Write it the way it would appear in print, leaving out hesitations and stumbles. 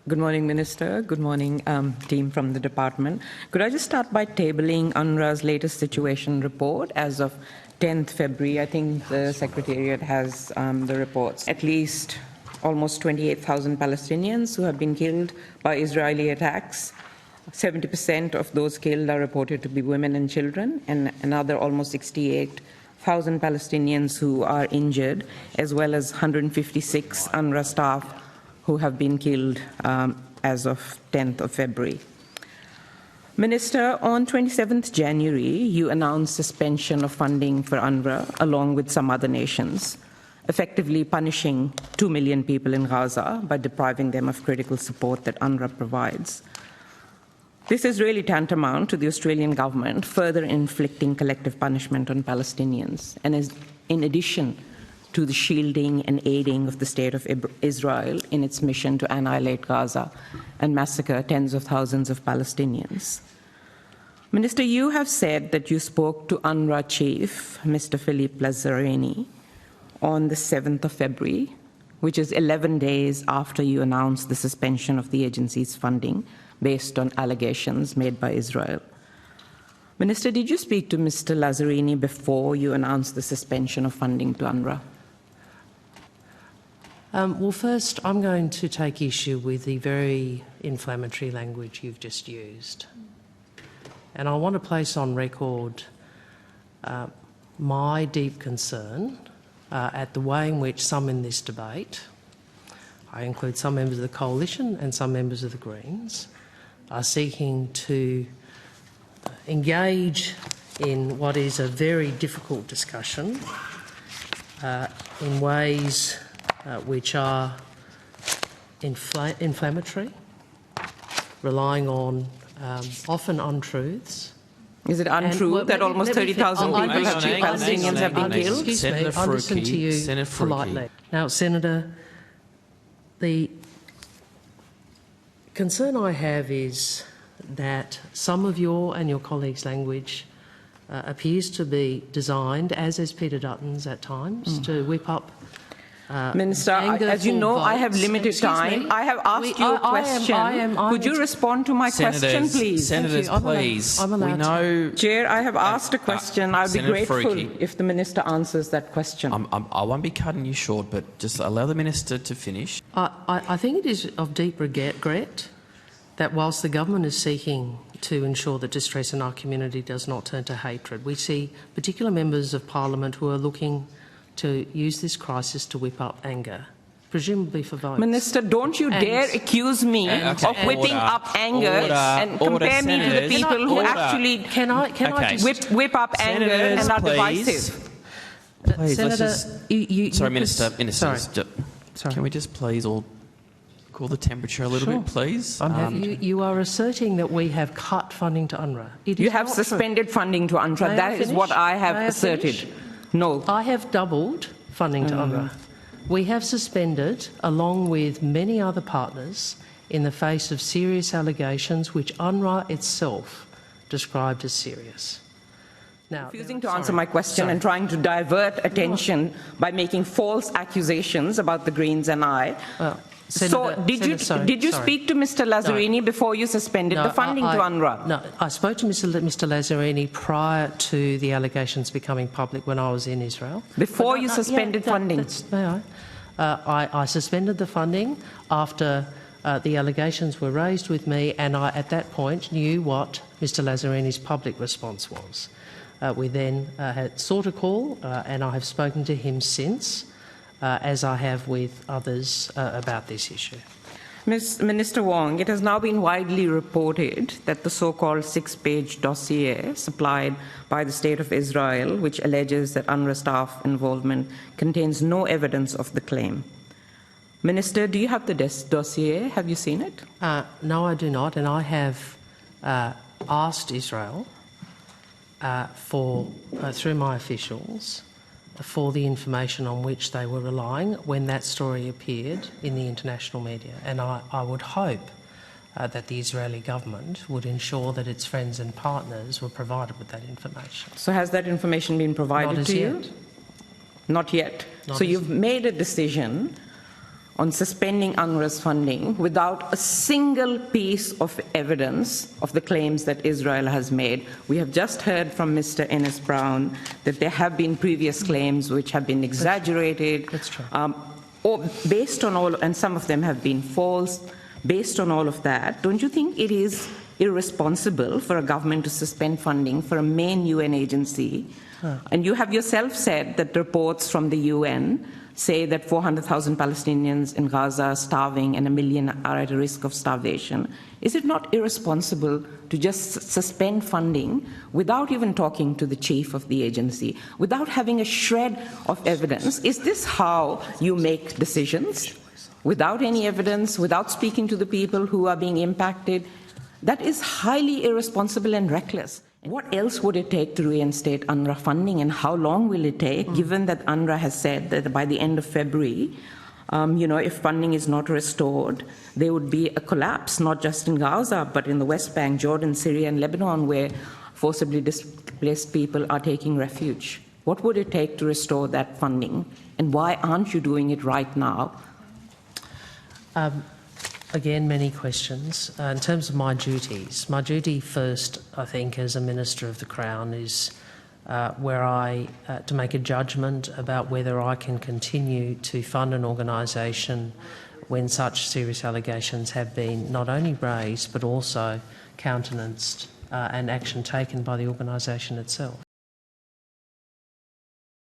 Good morning, Minister. Good morning, team from the department. Could I just start by tabling UNRWA's latest situation report as of 10th February? I think the Secretariat has the reports. At least almost 28,000 Palestinians who have been killed by Israeli attacks. 70% of those killed are reported to be women and children, and another almost 68,000 Palestinians who are injured, as well as 156 UNRWA staff who have been killed as of 10th of February. Minister, on 27th January, you announced suspension of funding for UNRWA along with some other nations, effectively punishing 2 million people in Gaza by depriving them of critical support that UNRWA provides. This is really tantamount to the Australian government further inflicting collective punishment on Palestinians, and is in addition to the shielding and aiding of the State of Israel in its mission to annihilate Gaza and massacre tens of thousands of Palestinians. Minister, you have said that you spoke to UNRWA chief, Mr. Philippe Lazzarini, on the 7th of February, which is 11 days after you announced the suspension of the agency's funding based on allegations made by Israel. Minister, did you speak to Mr. Lazzarini before you announced the suspension of funding to UNRWA? Well, first, I'm going to take issue with the very inflammatory language you've just used. And I want to place on record my deep concern at the way in which some in this debate, I include some members of the Coalition and some members of the Greens, are seeking to engage in what is a very difficult discussion in ways which are inflammatory, relying on often untruths. Is it untrue that almost 30,000 Palestinians have been killed? Excuse me, I listen to you politely. Now, Senator, the concern I have is that some of your and your colleagues' language appears to be designed, as is Peter Dutton's at times, to whip up Minister, as you know, I have limited time. I have asked you a question. Could you respond to my question, please? Senators, please. I'm allowed we know. Chair, I have asked a question. I'll be grateful if the Minister answers that question. I won't be cutting you short, but just allow the Minister to finish. I think it is of deep regret that whilst the government is seeking to ensure that distress in our community does not turn to hatred, we see particular members of Parliament who are looking to use this crisis to whip up anger, presumably for votes. Minister, don't you dare accuse me of whipping up anger and compare me to the people who actually whip up anger and are divisive. Please, Senator, sorry, Minister. Sorry. Can we just please all cool the temperature a little bit, please? You are asserting that we have cut funding to UNRWA. You have suspended funding to UNRWA. That is what I have asserted. No. I have doubled funding to UNRWA. We have suspended, along with many other partners, in the face of serious allegations which UNRWA itself described as serious. Now, refusing to answer my question and trying to divert attention by making false accusations about the Greens and I. Senator, did you speak to Mr. Lazzarini before you suspended the funding to UNRWA? No, I spoke to Mr. Lazzarini prior to the allegations becoming public when I was in Israel. Before you suspended funding? I suspended the funding after the allegations were raised with me, and I, at that point, knew what Mr. Lazzarini's public response was. We then had sought a call, and I have spoken to him since, as I have with others about this issue. Minister Wong, it has now been widely reported that the so-called 6-page dossier supplied by the State of Israel, which alleges that UNRWA staff involvement, contains no evidence of the claim. Minister, do you have the dossier? Have you seen it? No, I do not, and I have asked Israel through my officials, for the information on which they were relying when that story appeared in the international media. And I would hope that the Israeli government would ensure that its friends and partners were provided with that information. So has that information been provided to you? Not yet. So you've made a decision on suspending UNRWA's funding without a single piece of evidence of the claims that Israel has made. We have just heard from Mr. Ennis Brown that there have been previous claims which have been exaggerated. That's true. Or based on all, and some of them have been false. Based on all of that, don't you think it is irresponsible for a government to suspend funding for a main UN agency? And you have yourself said that reports from the UN say that 400,000 Palestinians in Gaza are starving and 1 million are at a risk of starvation. Is it not irresponsible to just suspend funding without even talking to the chief of the agency, without having a shred of evidence? Is this how you make decisions? Without any evidence, without speaking to the people who are being impacted? That is highly irresponsible and reckless. What else would it take to reinstate UNRWA funding, and how long will it take, given that UNRWA has said that by the end of February, if funding is not restored, there would be a collapse, not just in Gaza, but in the West Bank, Jordan, Syria, and Lebanon, where forcibly displaced people are taking refuge. What would it take to restore that funding, and why aren't you doing it right now? Again, many questions. In terms of my duty first, I think, as a Minister of the Crown is to make a judgment about whether I can continue to fund an organisation when such serious allegations have been not only raised but also countenanced and action taken by the organisation itself.